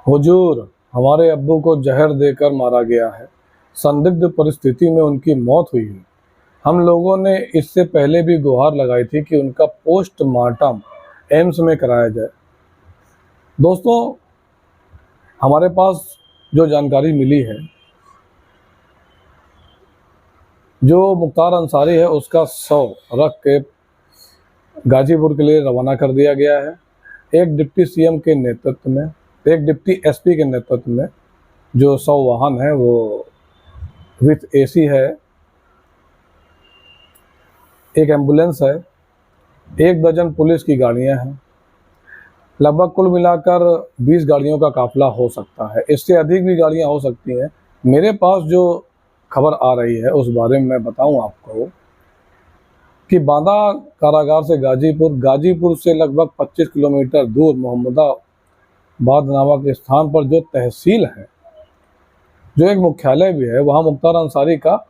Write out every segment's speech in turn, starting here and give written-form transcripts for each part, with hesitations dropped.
हुजूर, हमारे अब्बू को जहर देकर मारा गया है। संदिग्ध परिस्थिति में उनकी मौत हुई है। हम लोगों ने इससे पहले भी गुहार लगाई थी कि उनका पोस्टमार्टम एम्स में कराया जाए। दोस्तों, हमारे पास जो जानकारी मिली है, जो मुख्तार अंसारी है उसका शव रख के गाजीपुर के लिए रवाना कर दिया गया है। एक डिप्टी सीएम के नेतृत्व में, एक डिप्टी एसपी के नेतृत्व में जो शव वाहन है वो विथ एसी है, एक एम्बुलेंस है, 1 दर्जन पुलिस की गाड़ियां हैं। लगभग कुल मिलाकर 20 गाड़ियों का काफिला हो सकता है। इससे अधिक भी गाड़ियां हो सकती हैं। मेरे पास जो खबर आ रही है उस बारे में मैं बताऊं आपको कि बांदा कारागार से गाजीपुर से लगभग 25 किलोमीटर दूर मोहम्मदाबाद नामक स्थान पर जो तहसील है, जो एक मुख्यालय भी है, वहाँ मुख्तार अंसारी का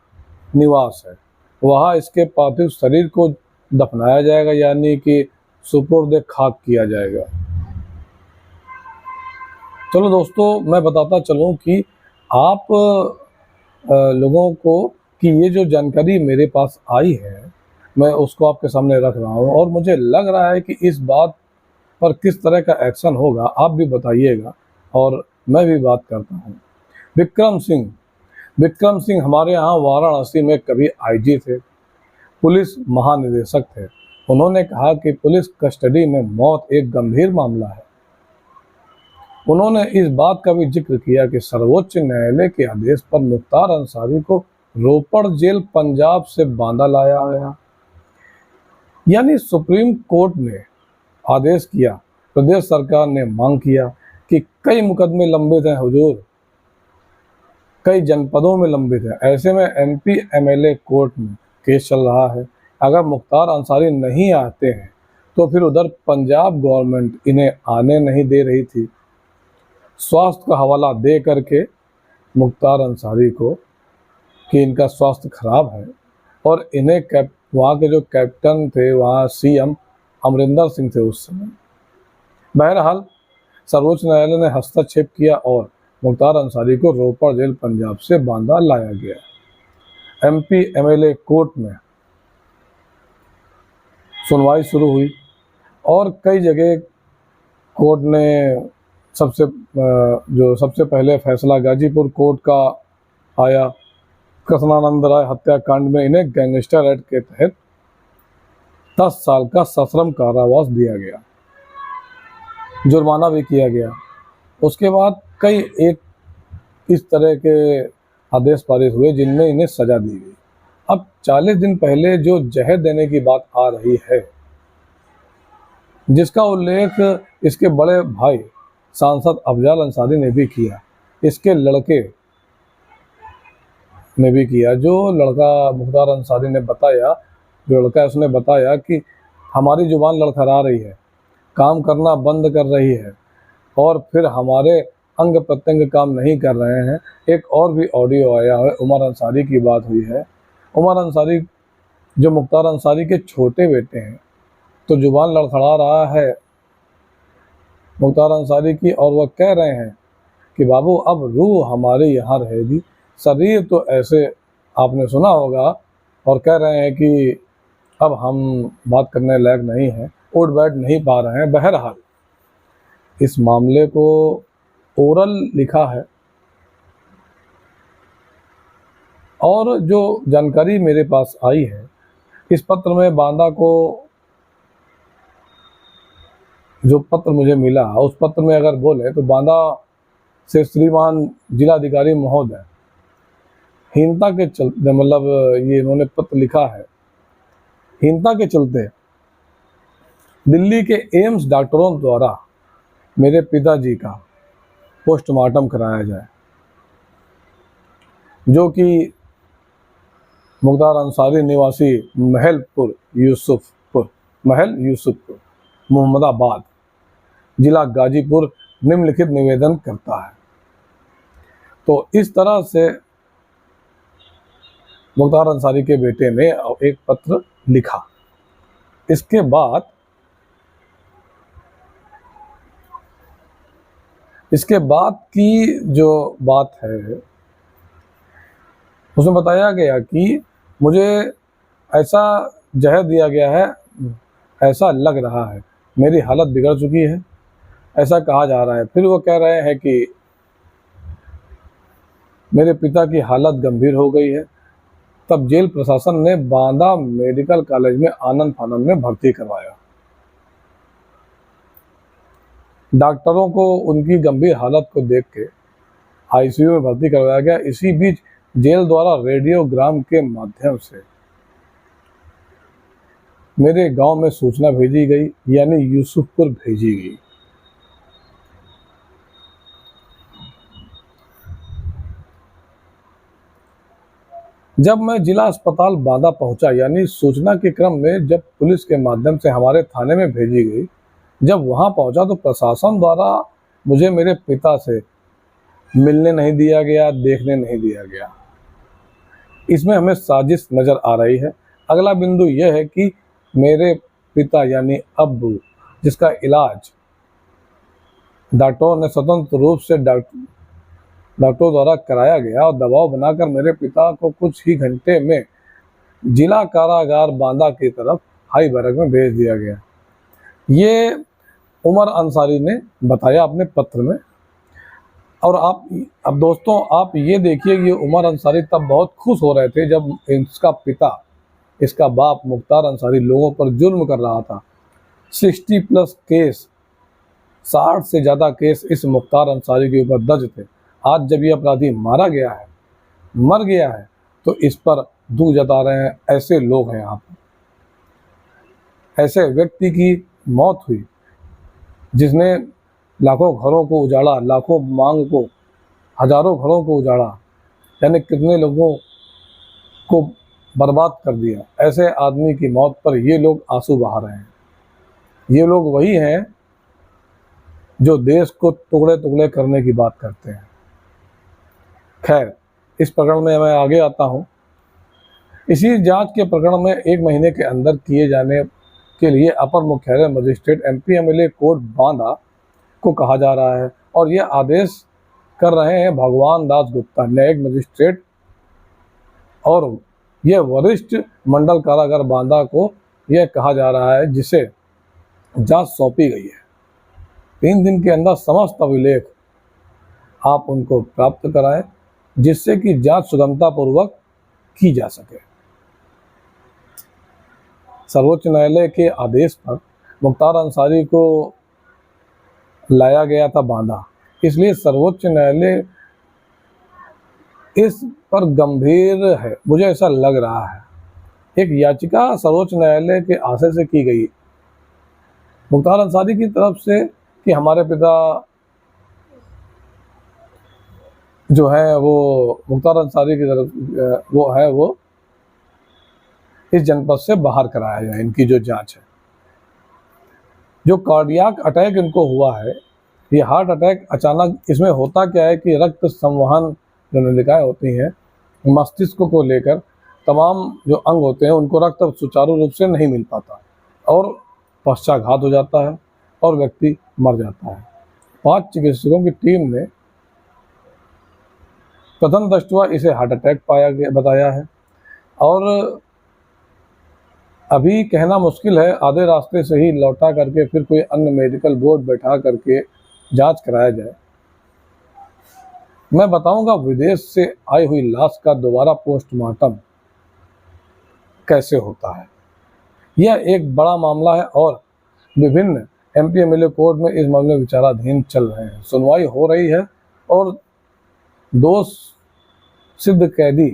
निवास है। वहाँ इसके पार्थिव शरीर को दफनाया जाएगा, यानी कि सुपुर्द खाक किया जाएगा। चलो दोस्तों, मैं बताता चलूँ कि आप लोगों को कि ये जो जानकारी मेरे पास आई है मैं उसको आपके सामने रख रहा हूँ, और मुझे लग रहा है कि इस बात पर किस तरह का एक्शन होगा आप भी बताइएगा और मैं भी बात करता हूँ। विक्रम सिंह हमारे यहाँ वाराणसी में कभी आईजी थे, पुलिस महानिदेशक थे। उन्होंने कहा कि पुलिस कस्टडी में मौत एक गंभीर मामला है। उन्होंने इस बात का भी जिक्र किया कि सर्वोच्च न्यायालय के आदेश पर मुख्तार अंसारी को रोपड़ जेल पंजाब से बांदा लाया गया, यानी सुप्रीम कोर्ट ने आदेश किया, प्रदेश सरकार ने मांग किया कि कई मुकदमे लंबित हैं हुजूर, कई जनपदों में लंबित है। ऐसे में एमपी एमएलए कोर्ट में केस चल रहा है। अगर मुख्तार अंसारी नहीं आते हैं तो फिर उधर पंजाब गवर्नमेंट इन्हें आने नहीं दे रही थी, स्वास्थ्य का हवाला दे करके मुख्तार अंसारी को कि इनका स्वास्थ्य खराब है, और इन्हें वहाँ के जो कैप्टन थे, वहाँ सीएम अमरिंदर सिंह थे उस समय। बहरहाल सर्वोच्च न्यायालय ने हस्तक्षेप किया और मुख्तार अंसारी को रोपड़ जेल पंजाब से बांदा लाया गया। एमपी एमएलए कोर्ट में सुनवाई शुरू हुई और कई जगह कोर्ट ने सबसे पहले फैसला गाजीपुर कोर्ट का आया। कृष्णानंद राय हत्याकांड में इन्हें गैंगस्टर एक्ट के तहत 10 साल का सश्रम कारावास दिया गया, जुर्माना भी किया गया। उसके बाद कई एक इस तरह के आदेश पारित हुए जिनमें इन्हें सजा दी गई। अब 40 दिन पहले जो जहर देने की बात आ रही है, जिसका उल्लेख इसके बड़े भाई सांसद अफजल अंसारी ने भी किया, इसके लड़के ने भी किया। जो लड़का मुख्तार अंसारी ने बताया, जो लड़का है उसने बताया कि हमारी जुबान लड़खड़ा रही है, काम करना बंद कर रही है, और फिर हमारे अंग प्रत्यंग काम नहीं कर रहे हैं। एक और भी ऑडियो आया है, उमर अंसारी की बात हुई है। उमर अंसारी जो मुख्तार अंसारी के छोटे बेटे हैं, तो जुबान लड़खड़ा रहा है मुख्तार अंसारी की, और वह कह रहे हैं कि बाबू अब रूह हमारे यहाँ रहेगी, शरीर तो ऐसे आपने सुना होगा, और कह रहे हैं कि अब हम बात करने लायक नहीं हैं, उठ बैठ नहीं पा रहे हैं। बहरहाल इस मामले को ओरल लिखा है, और जो जानकारी मेरे पास आई है, इस पत्र में बांदा को जो पत्र मुझे मिला, उस पत्र में अगर बोले तो बांदा से श्रीमान जिलाधिकारी महोदय हीनता के चलते, मतलब ये इन्होंने पत्र लिखा है, हीनता के चलते दिल्ली के एम्स डॉक्टरों द्वारा मेरे पिताजी का पोस्टमार्टम कराया जाए, जो कि मुख्तार अंसारी निवासी महल यूसुफपुर मोहम्मदाबाद जिला गाजीपुर निम्नलिखित निवेदन करता है। तो इस तरह से मुख्तार अंसारी के बेटे ने एक पत्र लिखा। इसके बाद इसके बाद की जो बात है उसमें बताया गया कि मुझे ऐसा जहर दिया गया है, ऐसा लग रहा है, मेरी हालत बिगड़ चुकी है, ऐसा कहा जा रहा है। फिर वो कह रहे हैं कि मेरे पिता की हालत गंभीर हो गई है। तब जेल प्रशासन ने बांदा मेडिकल कॉलेज में आनंद फानंद में भर्ती करवाया। डॉक्टरों को उनकी गंभीर हालत को देख के आईसीयू में भर्ती करवाया गया। इसी बीच जेल द्वारा रेडियोग्राम के माध्यम से मेरे गांव में सूचना भेजी गई, यानी यूसुफपुर भेजी गई। जब मैं जिला अस्पताल बांदा पहुंचा, यानी सूचना के क्रम में जब पुलिस के माध्यम से हमारे थाने में भेजी गई, जब वहां पहुंचा तो प्रशासन द्वारा मुझे मेरे पिता से मिलने नहीं दिया गया, देखने नहीं दिया गया। इसमें हमें साजिश नजर आ रही है। अगला बिंदु यह है कि मेरे पिता यानी अब्बू, जिसका इलाज डॉक्टरों ने स्वतंत्र रूप से डॉक्टरों द्वारा कराया गया, और दबाव बनाकर मेरे पिता को कुछ ही घंटे में जिला कारागार बांदा की तरफ हाई बैरक में भेज दिया गया। ये उमर अंसारी ने बताया अपने पत्र में। और अब दोस्तों आप ये देखिए कि उमर अंसारी तब बहुत खुश हो रहे थे जब इसका पिता, इसका बाप मुख्तार अंसारी लोगों पर जुल्म कर रहा था। 60+ केस, 60 से ज़्यादा केस इस मुख्तार अंसारी के ऊपर दर्ज थे। आज जब ये अपराधी मारा गया है, मर गया है, तो इस पर दुख जता रहे हैं ऐसे लोग हैं यहाँ पर। ऐसे व्यक्ति की मौत हुई जिसने लाखों घरों को उजाड़ा, लाखों मांग को, हजारों घरों को उजाड़ा, यानी कितने लोगों को बर्बाद कर दिया। ऐसे आदमी की मौत पर ये लोग आंसू बहा रहे हैं। ये लोग वही हैं जो देश को टुकड़े टुकड़े करने की बात करते हैं। खैर, इस प्रकरण में मैं आगे आता हूँ। इसी जांच के प्रकरण में 1 महीने के अंदर किए जाने के लिए अपर मुख्यालय मजिस्ट्रेट MP-MLA कोर्ट बांदा को कहा जा रहा है, और यह आदेश कर रहे हैं भगवान दास गुप्ता, न्यायिक मजिस्ट्रेट, और यह वरिष्ठ मंडल कारागार बांदा को यह कहा जा रहा है, जिसे जांच सौंपी गई है। 3 दिन के अंदर समस्त अभिलेख आप उनको प्राप्त कराएं, जिससे कि जांच सुगमतापूर्वक की जा सके। सर्वोच्च न्यायालय के आदेश पर मुख्तार अंसारी को लाया गया था बांदा, इसलिए सर्वोच्च न्यायालय इस पर गंभीर है, मुझे ऐसा लग रहा है। एक याचिका सर्वोच्च न्यायालय के आशय से की गई मुख्तार अंसारी की तरफ से कि हमारे पिता जो है वो मुख्तार अंसारी की तरफ वो इस जनपद से बाहर कराया जाए। इनकी जो जांच है, जो कार्डियक अटैक इनको हुआ है, ये हार्ट अटैक अचानक, इसमें होता क्या है कि रक्त संवहन जो नलिकाएं होती हैं मस्तिष्क को लेकर, तमाम जो अंग होते हैं उनको रक्त सुचारू रूप से नहीं मिल पाता और पश्चाघात हो जाता है और व्यक्ति मर जाता है। 5 चिकित्सकों की टीम ने प्रथम दृष्टया इसे हार्ट अटैक बताया है, और अभी कहना मुश्किल है, आधे रास्ते से ही लौटा करके फिर कोई अन्य मेडिकल बोर्ड बैठा करके जांच कराया जाए। मैं बताऊंगा विदेश से आई हुई लाश का दोबारा पोस्टमार्टम कैसे होता है। यह एक बड़ा मामला है और विभिन्न MP-MLA कोर्ट में इस मामले में विचाराधीन चल रहे हैं, सुनवाई हो रही है और दोष सिद्ध कैदी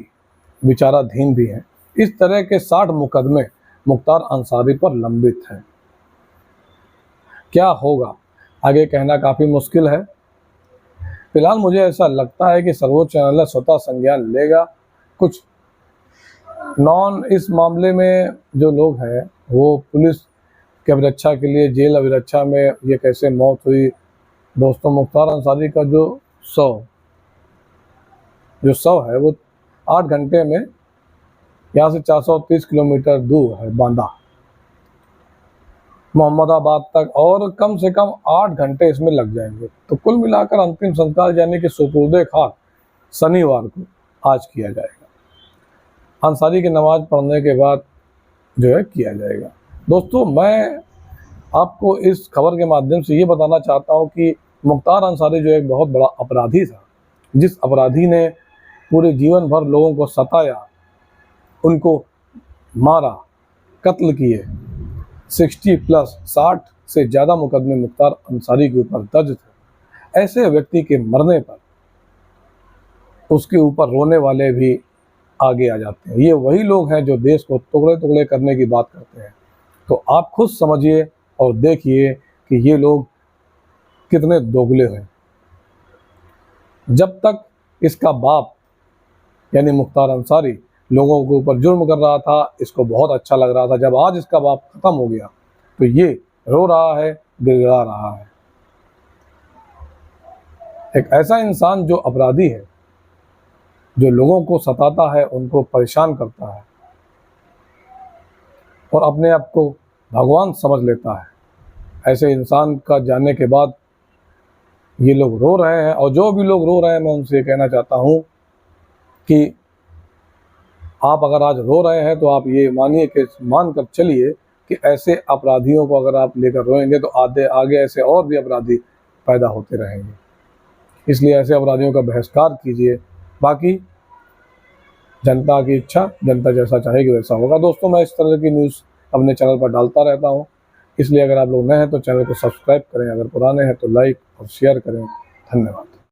विचाराधीन भी हैं। इस तरह के 60 मुकदमे मुख्तार अंसारी पर लंबित हैं। क्या होगा आगे कहना काफ़ी मुश्किल है। फिलहाल मुझे ऐसा लगता है कि सर्वोच्च न्यायालय स्वतः संज्ञान लेगा। कुछ इस मामले में जो लोग हैं वो पुलिस की अभिरक्षा के लिए, जेल अभिरक्षा में ये कैसे मौत हुई। दोस्तों, मुख्तार अंसारी का जो शव है वो 8 घंटे में यहाँ से 430 किलोमीटर दूर है बांदा। मोहम्मदाबाद तक, और कम से कम 8 घंटे इसमें लग जाएंगे। तो कुल मिलाकर अंतिम संस्कार यानी कि सुपुर्दे खाक शनिवार को आज किया जाएगा। अंसारी की नमाज पढ़ने के बाद जो है किया जाएगा। दोस्तों, मैं आपको इस खबर के माध्यम से ये बताना चाहता हूँ कि मुख्तार अंसारी जो एक बहुत बड़ा अपराधी था, जिस अपराधी ने पूरे जीवन भर लोगों को सताया, उनको मारा, कत्ल किए, 60 से ज़्यादा मुकदमे मुख्तार अंसारी के ऊपर दर्ज थे। ऐसे व्यक्ति के मरने पर उसके ऊपर रोने वाले भी आगे आ जाते हैं। ये वही लोग हैं जो देश को टुकड़े टुकड़े करने की बात करते हैं। तो आप खुद समझिए और देखिए कि ये लोग कितने दोगले हैं। जब तक इसका बाप यानी मुख्तार अंसारी लोगों के ऊपर जुर्म कर रहा था, इसको बहुत अच्छा लग रहा था। जब आज इसका बाप खत्म हो गया तो ये रो रहा है, गिड़गिड़ा रहा है। एक ऐसा इंसान जो अपराधी है, जो लोगों को सताता है, उनको परेशान करता है और अपने आप को भगवान समझ लेता है, ऐसे इंसान का जाने के बाद ये लोग रो रहे हैं। और जो भी लोग रो रहे हैं, मैं उनसे कहना चाहता हूँ कि आप अगर आज रो रहे हैं तो आप ये मानिए कि मान कर चलिए कि ऐसे अपराधियों को अगर आप लेकर रोएंगे तो आगे ऐसे और भी अपराधी पैदा होते रहेंगे। इसलिए ऐसे अपराधियों का बहिष्कार कीजिए। बाकी जनता की इच्छा, जनता जैसा चाहेगी वैसा होगा। दोस्तों, मैं इस तरह की न्यूज़ अपने चैनल पर डालता रहता हूँ, इसलिए अगर आप लोग नए हैं तो चैनल को सब्सक्राइब करें, अगर पुराने हैं तो लाइक और शेयर करें। धन्यवाद।